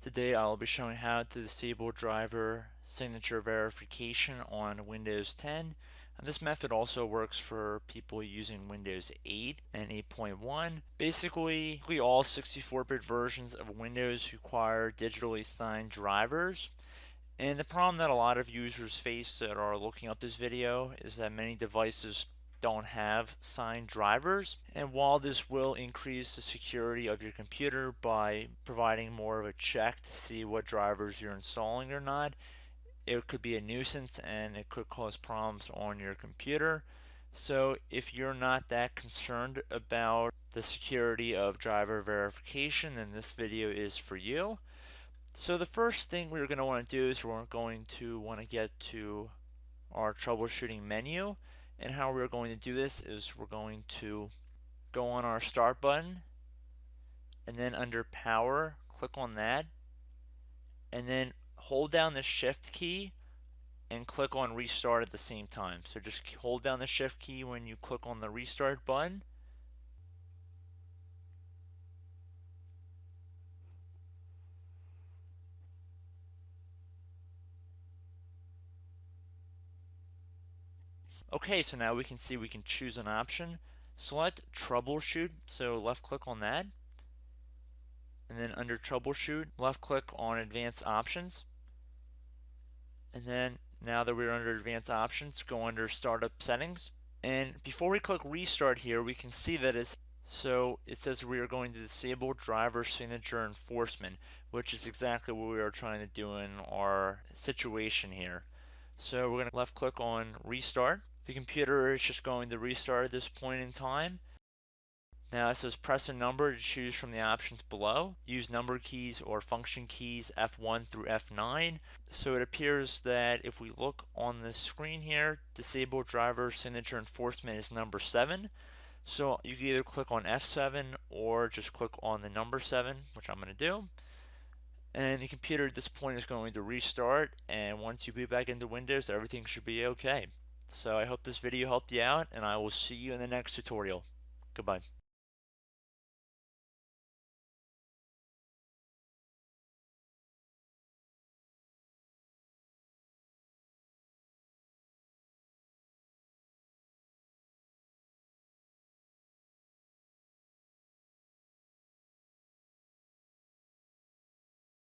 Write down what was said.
Today I'll be showing how to disable driver signature verification on Windows 10. And this method also works for people using Windows 8 and 8.1. Basically, all 64-bit versions of Windows require digitally signed drivers. And the problem that a lot of users face that are looking up this video is that many devices don't have signed drivers. And while this will increase the security of your computer by providing more of a check to see what drivers you're installing or not, it could be a nuisance and it could cause problems on your computer. So if you're not that concerned about the security of driver verification, then this video is for you. So the first thing we're going to want to do is we're going to want to get to our troubleshooting menu. And how we're going to do this is we're going to go on our start button and then under power, click on that and then hold down the shift key and click on restart at the same time. So just hold down the shift key when you click on the restart button. Okay, so now we can see we can choose an option. Select troubleshoot, so left click on that. And then under troubleshoot, left click on advanced options. And then now that we're under advanced options, go under startup settings. And before we click restart here, we can see that it says we are going to disable driver signature enforcement, which is exactly what we are trying to do in our situation here. So we're going to left click on restart. The computer is just going to restart at this point in time. Now it says press a number to choose from the options below. Use number keys or function keys F1 through F9. So it appears that if we look on the screen here, disable driver signature enforcement is number 7. So you can either click on F7 or just click on the number 7, which I'm going to do. And the computer at this point is going to restart, and once you boot back into Windows, everything should be okay. So I hope this video helped you out, and I will see you in the next tutorial. Goodbye.